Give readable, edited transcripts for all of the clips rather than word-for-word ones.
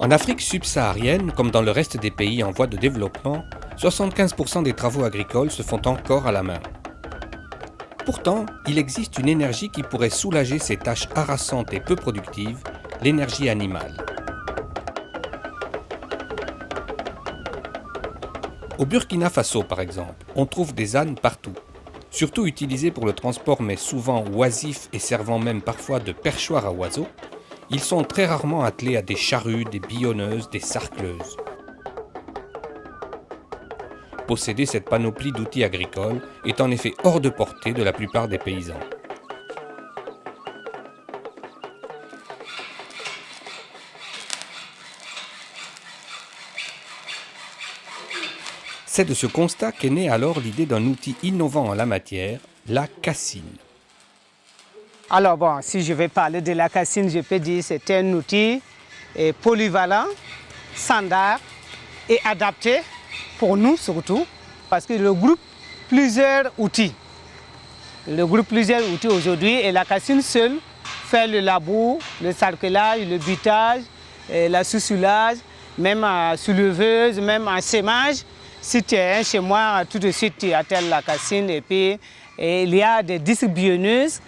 En Afrique subsaharienne, comme dans le reste des pays en voie de développement, 75% des travaux agricoles se font encore à la main. Pourtant, il existe une énergie qui pourrait soulager ces tâches harassantes et peu productives, l'énergie animale. Au Burkina Faso, par exemple, on trouve des ânes partout. Surtout utilisés pour le transport mais souvent oisifs et servant même parfois de perchoir à oiseaux, ils sont très rarement attelés à des charrues, des billonneuses, des sarcleuses. Posséder cette panoplie d'outils agricoles est en effet hors de portée de la plupart des paysans. C'est de ce constat qu'est née alors l'idée d'un outil innovant en la matière, la cassine. Alors bon, si je vais parler de la cassine, je peux dire que c'est un outil polyvalent, standard et adapté pour nous surtout, parce qu'il regroupe plusieurs outils. Il regroupe plusieurs outils aujourd'hui et la cassine seule fait le labour, le sarclage, le butage, la sous-soulage, même en souleveuse, même en sémage. Si tu es chez moi, tout de suite tu attelles la cassine et puis il y a des disques billonneuses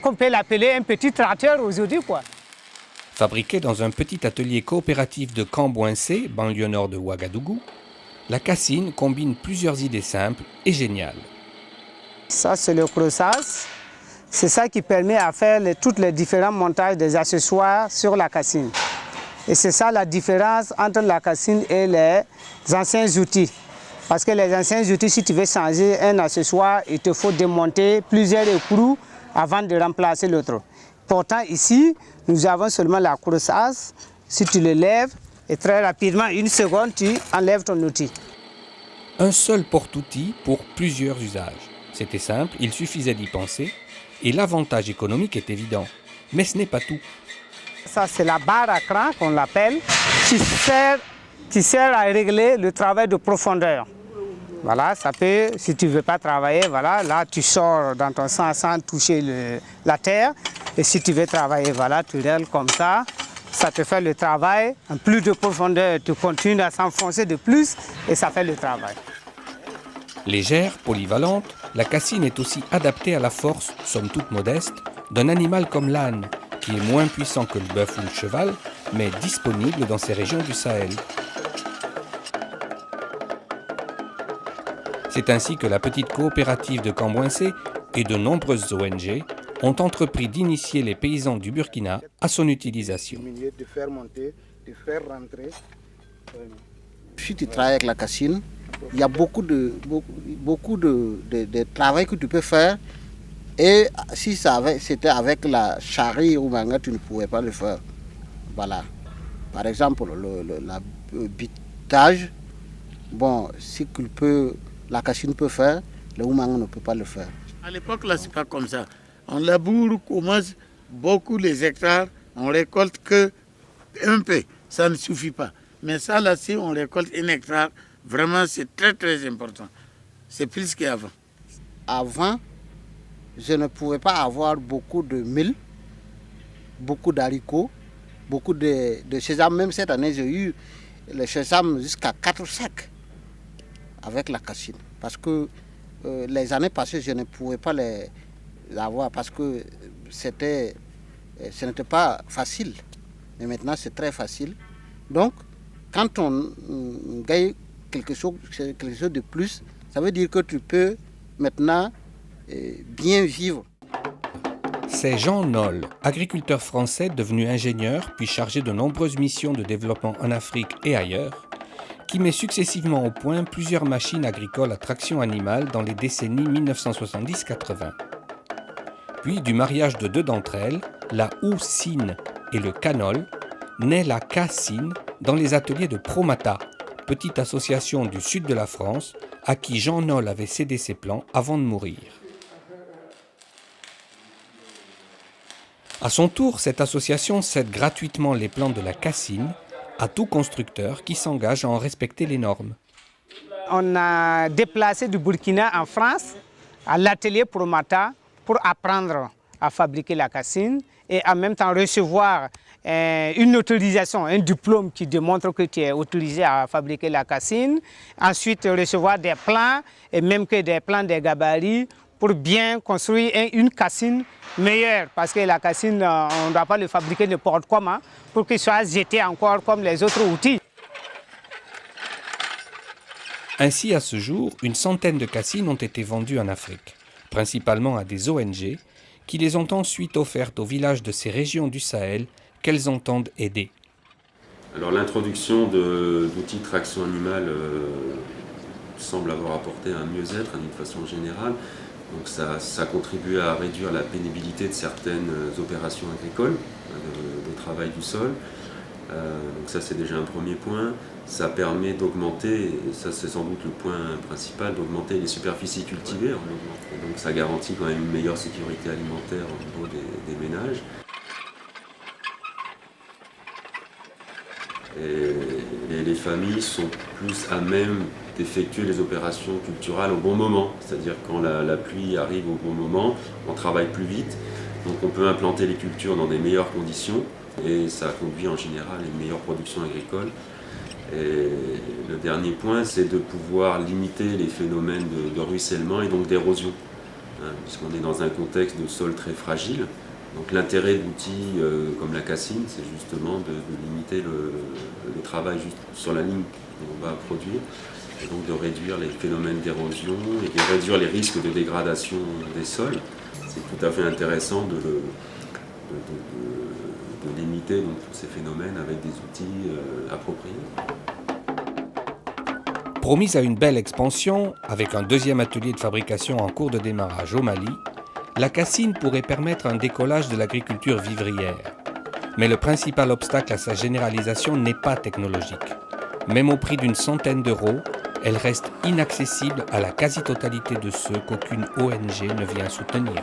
qu'on peut l'appeler un petit tracteur aujourd'hui, quoi. Fabriquée dans un petit atelier coopératif de Cambouensé, banlieue nord de Ouagadougou, la cassine combine plusieurs idées simples et géniales. Ça, c'est le crossage. C'est ça qui permet à faire tous les différents montages des accessoires sur la cassine. Et c'est ça la différence entre la cassine et les anciens outils. Parce que les anciens outils, si tu veux changer un accessoire, il te faut démonter plusieurs écrous avant de remplacer l'autre. Pourtant ici, nous avons seulement la crossage. Si tu le lèves, et très rapidement, une seconde, tu enlèves ton outil. Un seul porte-outil pour plusieurs usages. C'était simple, il suffisait d'y penser, et l'avantage économique est évident. Mais ce n'est pas tout. Ça, c'est la barre à cran qu'on l'appelle, qui sert à régler le travail de profondeur. Voilà, ça peut, si tu ne veux pas travailler, voilà, là tu sors dans ton sens sans toucher la terre. Et si tu veux travailler, voilà, tu règles comme ça te fait le travail. En plus de profondeur, tu continues à s'enfoncer de plus et ça fait le travail. Légère, polyvalente, la cassine est aussi adaptée à la force, somme toute modeste, d'un animal comme l'âne, qui est moins puissant que le bœuf ou le cheval, mais disponible dans ces régions du Sahel. C'est ainsi que la petite coopérative de Cambouensé et de nombreuses ONG ont entrepris d'initier les paysans du Burkina à son utilisation. Si tu travailles avec la cassine, il y a beaucoup de travail que tu peux faire. Et si c'était avec la charrue ou manga, tu ne pouvais pas le faire. Voilà. Par exemple, le bitage, bon, la cassine peut faire, le oumanga ne peut pas le faire. À l'époque, là, c'est pas comme ça. On laboure, commence beaucoup les hectares, on récolte que un peu, ça ne suffit pas. Mais ça, là, si on récolte un hectare, vraiment, c'est très, très important. C'est plus qu'avant. Avant, je ne pouvais pas avoir beaucoup de mil, beaucoup d'haricots, beaucoup de sésame. Même cette année, j'ai eu le sésame jusqu'à 4 sacs avec la cassine. Parce que les années passées, je ne pouvais pas les avoir parce que ce n'était pas facile. Mais maintenant, c'est très facile. Donc, quand on gagne quelque chose de plus, ça veut dire que tu peux maintenant bien vivre. C'est Jean Noll, agriculteur français devenu ingénieur puis chargé de nombreuses missions de développement en Afrique et ailleurs, qui met successivement au point plusieurs machines agricoles à traction animale dans les décennies 1970-80. Puis du mariage de deux d'entre elles, la houssine et le canol, naît la cassine dans les ateliers de Promata, petite association du sud de la France à qui Jean Noll avait cédé ses plans avant de mourir. À son tour, cette association cède gratuitement les plans de la cassine à tout constructeur qui s'engage à en respecter les normes. On a déplacé du Burkina en France à l'atelier Promata pour apprendre à fabriquer la cassine. et en même temps recevoir une autorisation, un diplôme qui démontre que tu es autorisé à fabriquer la cassine. Ensuite, recevoir des plans et même que des plans des gabarits pour bien construire une cassine meilleure. Parce que la cassine, on ne doit pas le fabriquer n'importe comment pour qu'il soit jeté encore comme les autres outils. Ainsi, à ce jour, une centaine de cassines ont été vendues en Afrique, principalement à des ONG, qui les ont ensuite offertes aux villages de ces régions du Sahel qu'elles entendent aider. Alors l'introduction d'outils de traction animale semble avoir apporté un mieux-être d'une façon générale. Donc ça contribue à réduire la pénibilité de certaines opérations agricoles, de travail du sol. Donc ça c'est déjà un premier point. Ça permet d'augmenter, et ça c'est sans doute le point principal, d'augmenter les superficies cultivées. Et donc ça garantit quand même une meilleure sécurité alimentaire au niveau des ménages. Et les familles sont plus à même d'effectuer les opérations culturales au bon moment. C'est-à-dire quand la pluie arrive au bon moment, on travaille plus vite. Donc on peut implanter les cultures dans des meilleures conditions et ça conduit en général à une meilleure production agricole. Et le dernier point, c'est de pouvoir limiter les phénomènes de ruissellement et donc d'érosion. Puisqu'on est dans un contexte de sol très fragile. Donc l'intérêt d'outils comme la cassine, c'est justement de limiter le travail juste sur la ligne qu'on va produire, et donc de réduire les phénomènes d'érosion et de réduire les risques de dégradation des sols. C'est tout à fait intéressant de limiter donc, tous ces phénomènes avec des outils appropriés. Promise à une belle expansion, avec un deuxième atelier de fabrication en cours de démarrage au Mali, la cassine pourrait permettre un décollage de l'agriculture vivrière. Mais le principal obstacle à sa généralisation n'est pas technologique. Même au prix d'une centaine d'euros, elle reste inaccessible à la quasi-totalité de ceux qu'aucune ONG ne vient soutenir.